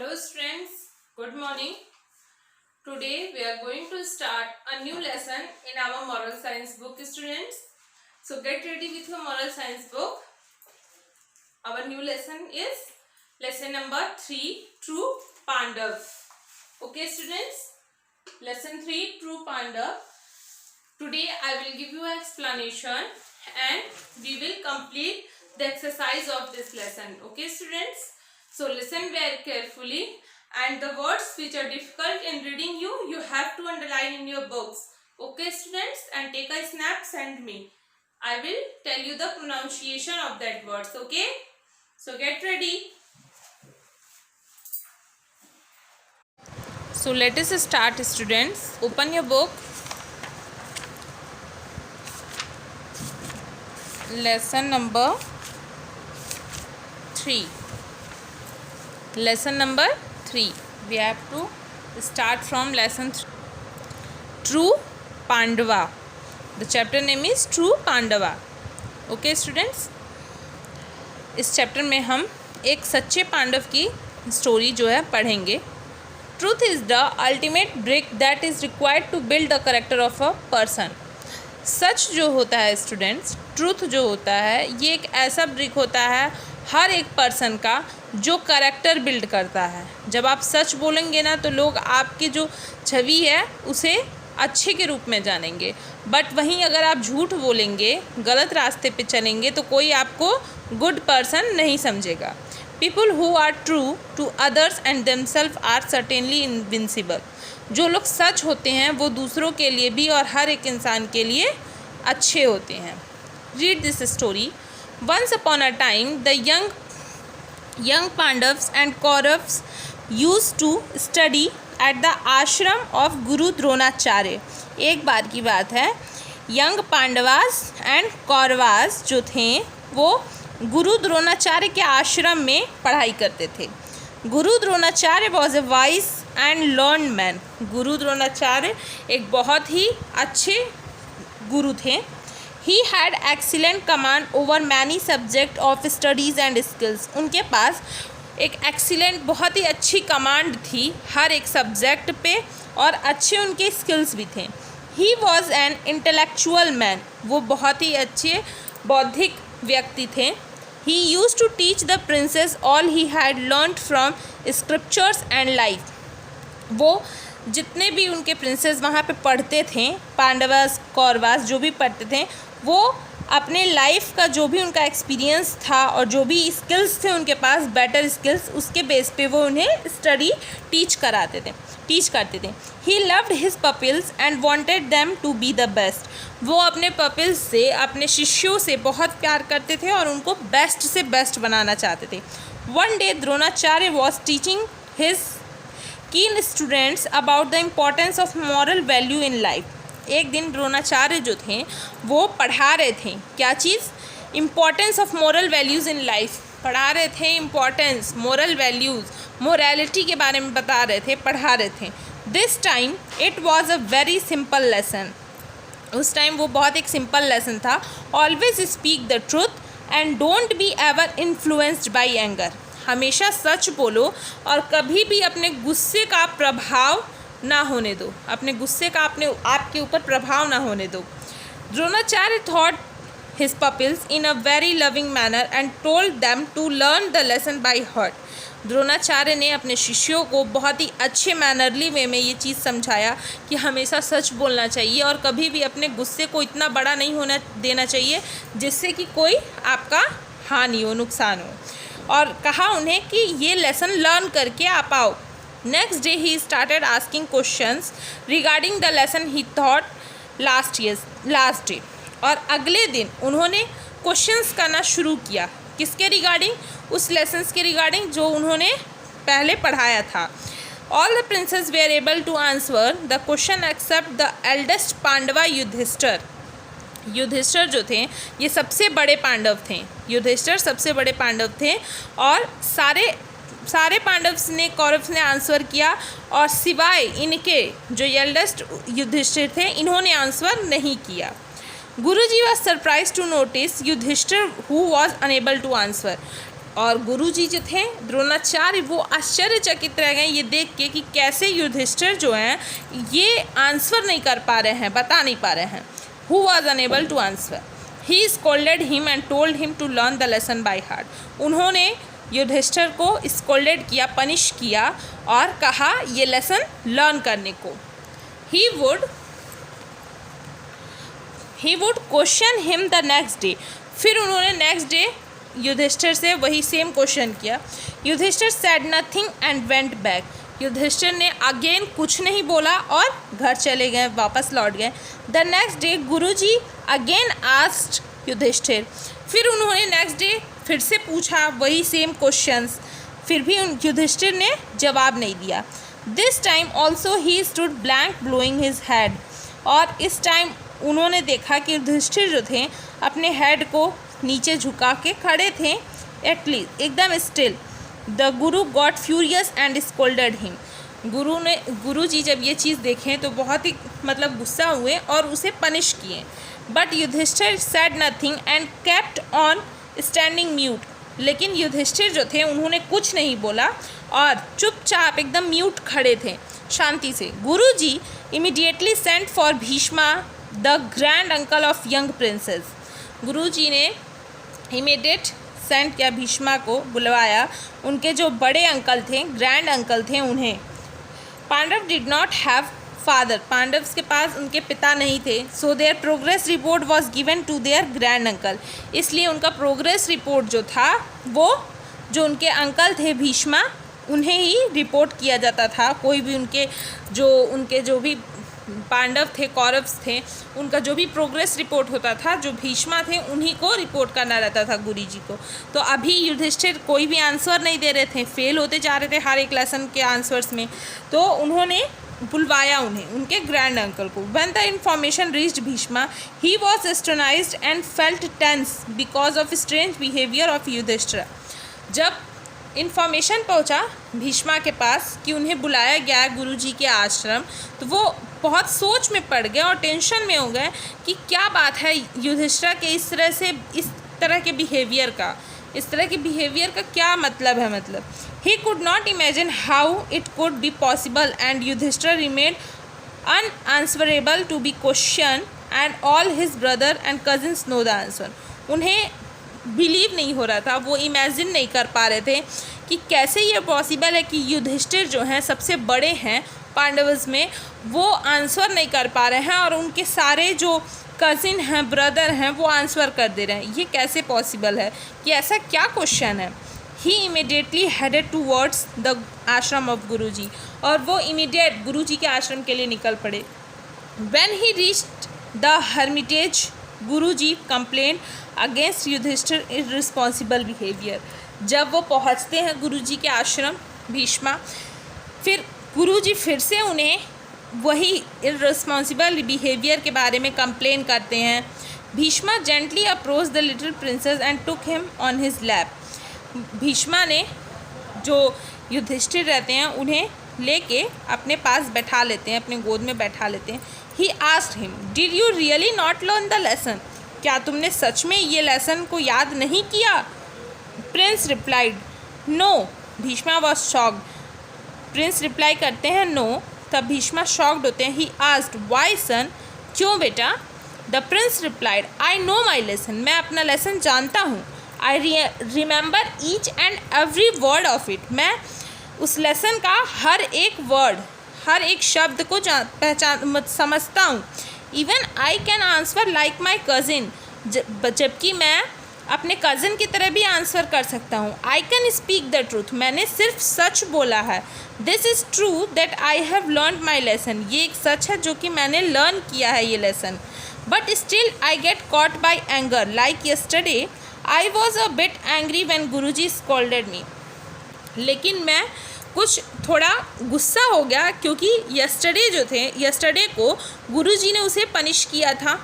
Hello students, good morning. Today we are going to start a new lesson in our moral science book, students. So get ready with your moral science book. Our new lesson is lesson number 3, True Pandav. Okay students, lesson 3, True Pandav. Today I will give you an explanation and we will complete the exercise of this lesson. Okay students, so listen very carefully, and the words which are difficult in reading you have to underline in your books. Okay students, and take a snap, send me. I will tell you the pronunciation of that words. Okay, so get ready. So let us start students. Open your book. Lesson number 3. Lesson number 3. We have to start from lesson 3. True Pandava. The chapter name is True Pandava. Okay students, इस chapter में हम एक सच्चे पांडव की story जो है पढ़ेंगे. Truth is the ultimate brick that is required to build the character of a person. सच जो होता है स्टूडेंट्स, ट्रूथ जो होता है, ये एक ऐसा ब्रिक होता है हर एक पर्सन का जो करेक्टर बिल्ड करता है. जब आप सच बोलेंगे ना तो लोग आपकी जो छवि है उसे अच्छे के रूप में जानेंगे. बट वहीं अगर आप झूठ बोलेंगे, गलत रास्ते पे चलेंगे तो कोई आपको गुड पर्सन नहीं समझेगा. People who are true to others and themselves are certainly invincible. जो लोग सच होते हैं वो दूसरों के लिए भी और हर एक इंसान के लिए अच्छे होते हैं. Read this story. Once upon a time the young Pandavas and Kauravas used to study at the ashram of Guru Dronacharya. एक बार की बात है, यंग पांडवास एंड कौरवास जो थे वो गुरु द्रोणाचार्य के आश्रम में पढ़ाई करते थे. गुरु Dronacharya was a wise and learn man. गुरु द्रोणाचार्य एक बहुत ही अच्छे गुरु थे. He had excellent command over many subject of studies and skills. उनके पास एक एक्सीलेंट, बहुत ही अच्छी कमांड थी हर एक सब्जेक्ट पे और अच्छे उनके स्किल्स भी थे. He was an intellectual man. वो बहुत ही अच्छे बौद्धिक व्यक्ति थे. He used to teach the princess all he had learnt from scriptures and life. वो जितने भी उनके प्रिंसेस वहाँ पे पढ़ते थे, पांडवास कौरवास जो भी पढ़ते थे, वो अपने लाइफ का जो भी उनका एक्सपीरियंस था और जो भी स्किल्स थे उनके पास, बेटर स्किल्स, उसके बेस पे वो उन्हें स्टडी टीच करते थे. He loved his pupils and wanted them to be the best. वो अपने पपिल्स से, अपने शिष्यों से बहुत प्यार करते थे और उनको बेस्ट से बेस्ट बनाना चाहते थे. One day Dronacharya was teaching his keen students about the importance of moral value in life. एक दिन द्रोणाचार्य जो थे वो पढ़ा रहे थे क्या चीज़? Importance of moral values in life. पढ़ा रहे थे इम्पोर्टेंस, मॉरल वैल्यूज़, मोरालिटी के बारे में बता रहे थे, पढ़ा रहे थे. This time it was a very simple lesson. उस टाइम वो बहुत एक सिंपल लेसन था. Always speak the truth and don't be ever influenced by anger. हमेशा सच बोलो और कभी भी अपने गुस्से का प्रभाव ना होने दो. अपने गुस्से का आपके ऊपर प्रभाव ना होने दो. Dronacharya thought his pupils in a very loving manner and told them to learn the lesson by heart. Dronacharya ने अपने शिष्यों को बहुत ही अच्छे मैनरली वे में ये चीज़ समझाया कि हमेशा सच बोलना चाहिए और कभी भी अपने गुस्से को इतना बड़ा नहीं होना देना चाहिए जिससे कि कोई आपका हानि हो, नुकसान हो. और कहा उन्हें कि ये लेसन लर्न करके आप आओ. Next day he started asking questions regarding the lesson he thought last day. और अगले दिन उन्होंने क्वेश्चंस करना शुरू किया. किसके रिगार्डिंग? उस लेसन्स के रिगार्डिंग जो उन्होंने पहले पढ़ाया था. All the princes were able to answer the question except the eldest Pandava Yudhishthira. Yudhishthir जो थे ये सबसे बड़े पांडव थे. युधिष्ठिर सबसे बड़े पांडव थे और सारे पांडव्स ने, कौरव्स ने आंसर किया और सिवाय इनके जो एल्डेस्ट युधिष्ठिर थे इन्होंने आंसर नहीं किया. Guruji was surprise to notice Yudhishthira who was unable to answer. और गुरुजी जो थे द्रोणाचार्य वो आश्चर्यचकित रह गए ये देख के कि कैसे युधिष्ठिर जो हैं ये आंसर नहीं कर पा रहे हैं, बता नहीं पा रहे हैं। Who was unable to answer, he scolded him and told him to learn the lesson by heart. उन्होंने युधिष्ठिर को स्कोल्डेड किया, पनिश किया और कहा ये लेसन लर्न करने को। He would question him the next day. फिर उन्होंने नेक्स्ट डे युधिष्ठिर से वही सेम क्वेश्चन किया। Yudhishthir said nothing and went back. Yudhishthir ने अगेन कुछ नहीं बोला और घर चले गए, वापस लौट गए। The next day guruji again asked Yudhishthir. फिर उन्होंने नेक्स्ट डे फिर से पूछा वही सेम क्वेश्चंस, फिर भी युधिष्ठिर ने जवाब नहीं दिया। This time also he stood blank blowing his head. और इस टाइम उन्होंने देखा कि युधिष्ठिर जो थे अपने हेड को नीचे झुका के खड़े थे, एटलीस्ट एकदम still. The guru got furious and scolded him. Guruji जब ये चीज़ देखें तो बहुत ही मतलब गुस्सा हुए और उसे पनिश किए। But Yudhishthir said nothing and kept on standing mute. लेकिन युधिष्ठिर जो थे उन्होंने कुछ नहीं बोला और चुपचाप एकदम म्यूट खड़े थे शांति से। Guruji immediately sent for Bhishma the grand uncle of young princes. Guruji ने इमीडिएट सेंट किया, भीष्मा को बुलवाया, उनके जो बड़े अंकल थे, ग्रैंड अंकल थे उन्हें। Pandav did not have father. Pandav के पास उनके पिता नहीं थे। So their progress report was given to their grand uncle. इसलिए उनका प्रोग्रेस रिपोर्ट जो था वो जो उनके अंकल थे भीष्मा उन्हें ही रिपोर्ट किया जाता था। कोई भी उनके जो भी पांडव थे, कौरव्स थे, उनका जो भी प्रोग्रेस रिपोर्ट होता था, जो भीष्मा थे उन्हीं को रिपोर्ट करना रहता था गुरुजी को। तो अभी युधिष्ठिर कोई भी आंसर नहीं दे रहे थे, फेल होते जा रहे थे हर एक लेसन के आंसर्स में। तो उन्होंने बुलवाया उन्हें, उनके ग्रैंड अंकल को। When the information reached Bhishma he was astonished and felt tense because of strange behaviour of Yudhishthir. जब इन्फॉर्मेशन पहुंचा भीष्मा के पास कि उन्हें बुलाया गया है गुरुजी के आश्रम, तो वो बहुत सोच में पड़ गए और टेंशन में हो गए कि क्या बात है युधिष्ठिर के इस तरह के बिहेवियर का क्या मतलब है। मतलब he could not imagine how it could be possible and Yudhishthir remained unanswerable to be question and all his brother and cousins know the answer. उन्हें बिलीव नहीं हो रहा था, वो इमेजिन नहीं कर पा रहे थे कि कैसे ये पॉसिबल है कि युधिष्ठिर जो हैं सबसे बड़े हैं पांडवस में, वो आंसर नहीं कर पा रहे हैं और उनके सारे जो कज़िन हैं, ब्रदर हैं, वो आंसर कर दे रहे हैं। ये कैसे पॉसिबल है, कि ऐसा क्या क्वेश्चन है। ही इमीडिएटली हेडेड टूवर्ड्स द आश्रम ऑफ गुरुजी। और वो इमीडिएट गुरुजी के आश्रम के लिए निकल पड़े। When he reached the hermitage guruji complain against Yudhishthir irresponsible behaviour. जब वो पहुंचते हैं गुरुजी के आश्रम भीष्मा, फिर गुरुजी फिर से उन्हें वही इररिस्पॉन्सिबल बिहेवियर के बारे में कंप्लेन करते हैं। Bheeshma gently approach the little princess and took him on his lap. Bheeshma ने जो युधिष्ठिर रहते हैं उन्हें लेके अपने पास बैठा लेते हैं, अपने गोद में बैठा लेते हैं। He asked him, did you really not learn the lesson? क्या तुमने सच में ये लेसन को याद नहीं किया? Prince replied, no. Bhishma was shocked. Prince reply करते हैं नो, तब भीष्मा शॉक्ड होते हैं। He asked, why son? क्यों बेटा? The prince replied, I know my lesson. मैं अपना लेसन जानता हूँ। I remember each and every word of it. मैं उस लेसन का हर एक वर्ड, हर एक शब्द को समझता हूँ। Even I can answer like my cousin, जबकि मैं अपने कज़िन की तरह भी आंसर कर सकता हूँ। I can speak the truth, मैंने सिर्फ सच बोला है। This is true that I have learn my lesson, ये एक सच है जो कि मैंने लर्न किया है ये lesson. But still I get caught by anger like yesterday I was a bit angry when guruji scolded me. लेकिन मैं कुछ थोड़ा गुस्सा हो गया क्योंकि यस्टरडे को गुरुजी ने उसे पनिश किया था।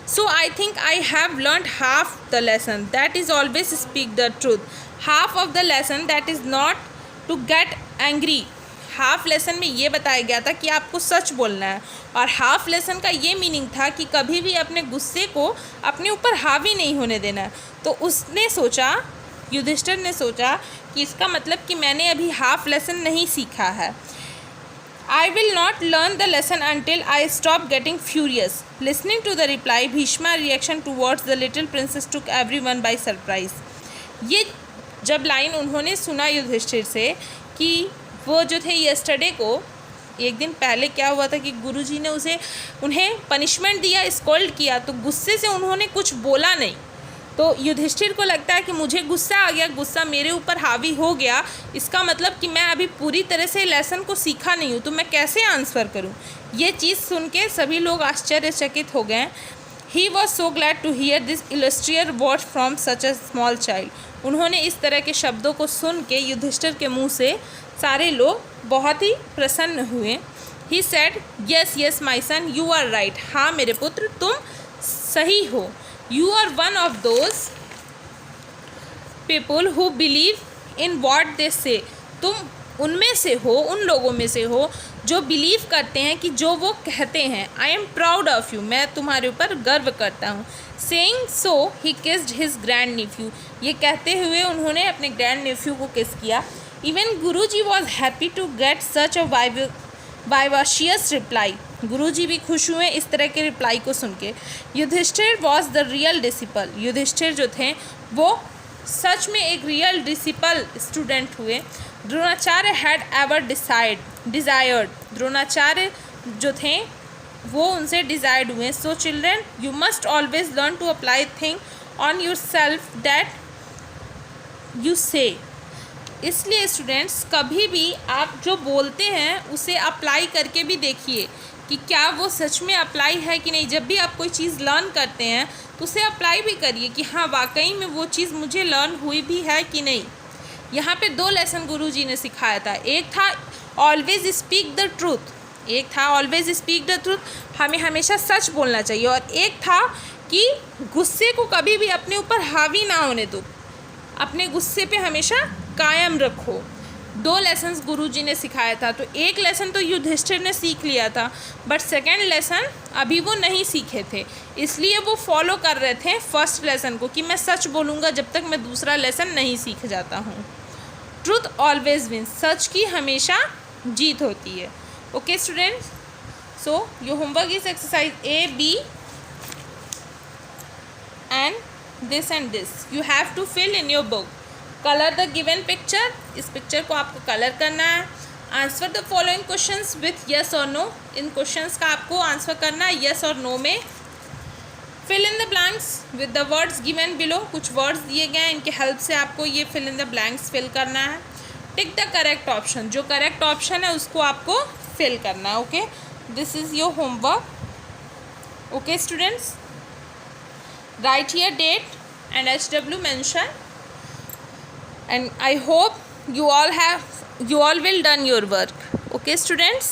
So I think I have learned half the lesson that is always speak the truth. Half of the lesson that is not to get angry. Half lesson में ये बताया गया था कि आपको सच बोलना है, और हाफ लेसन का ये मीनिंग था कि कभी भी अपने गुस्से को अपने ऊपर हावी नहीं होने देना है। तो उसने सोचा, युधिष्ठिर ने सोचा कि इसका मतलब कि मैंने अभी हाफ लेसन नहीं सीखा है. I will not learn the lesson until I stop getting furious. Listening to the reply, Bhishma's reaction towards the little princess took everyone by surprise. ये जब लाइन उन्होंने सुना युधिष्ठिर से कि वो जो थे यस्टरडे को एक दिन पहले क्या हुआ था कि गुरुजी ने उन्हें पनिशमेंट दिया, स्कोल्ड किया, तो गुस्से से उन्होंने कुछ बोला नहीं. तो युधिष्ठिर को लगता है कि मुझे गुस्सा आ गया, गुस्सा मेरे ऊपर हावी हो गया, इसका मतलब कि मैं अभी पूरी तरह से लेसन को सीखा नहीं हूँ, तो मैं कैसे आंसर करूँ. ये चीज़ सुन के सभी लोग आश्चर्यचकित हो गए. He was so glad to hear this illustrious word from such a small child. उन्होंने इस तरह के शब्दों को सुन के युधिष्ठिर के मुँह से सारे लोग बहुत ही प्रसन्न हुए. He said, yes yes my son, you are right. हाँ मेरे पुत्र, तुम सही हो. You are one of those people who believe in what they say. तुम उनमें से हो, उन लोगों में से हो जो बिलीव करते हैं कि जो वो कहते हैं. I am proud of you. मैं तुम्हारे ऊपर गर्व करता हूँ. Saying so, he kissed his grand nephew. ये कहते हुए उन्होंने अपने ग्रैंड नेफ्यू को किस किया. Even Guruji was happy to get such a vivacious reply. गुरुजी भी खुश हुए इस तरह के रिप्लाई को सुन के. Yudhishthir was the real disciple. Yudhishthir जो थे वो सच में एक रियल डिसिपल स्टूडेंट हुए. Dronacharya had ever desired. Dronacharya जो थे वो उनसे डिज़ायर्ड हुए. So children, you must always learn to apply thing on your self that you say. इसलिए स्टूडेंट्स, कभी भी आप जो बोलते हैं उसे अप्लाई करके भी देखिए कि क्या वो सच में अप्लाई है कि नहीं. जब भी आप कोई चीज़ लर्न करते हैं तो उसे अप्लाई भी करिए कि हाँ वाकई में वो चीज़ मुझे लर्न हुई भी है कि नहीं. यहाँ पे 2 लेसन गुरुजी ने सिखाया था. एक था ऑलवेज स्पीक द ट्रूथ. एक था ऑलवेज स्पीक द ट्रूथ, हमें हमेशा सच बोलना चाहिए. और एक था कि गुस्से को कभी भी अपने ऊपर हावी ना होने दो, अपने गुस्से पे हमेशा कायम रखो. 2 लेसन्स गुरुजी ने सिखाया था. तो एक लेसन तो युधिष्ठिर ने सीख लिया था, बट सेकेंड लेसन अभी वो नहीं सीखे थे, इसलिए वो फॉलो कर रहे थे फर्स्ट लेसन को कि मैं सच बोलूँगा जब तक मैं दूसरा लेसन नहीं सीख जाता हूँ. Truth always wins. सच की हमेशा जीत होती है. Okay students, so your homework is exercise A, B and this. You have to fill in your book. Colour the given picture. इस पिक्चर को आपको कलर करना है. Answer the following questions with yes और नो. इन questions का आपको answer करना है यस और नो में. Fill in the blanks with the words given below. कुछ वर्ड्स दिए गए हैं, इनके हेल्प से आपको ये fill in the blanks fill करना है. Tick the correct option. जो करेक्ट ऑप्शन है उसको आपको फिल करना है. Okay, this is your homework. Okay students, right here date and HW mention, and I hope you all will done your work. Okay students.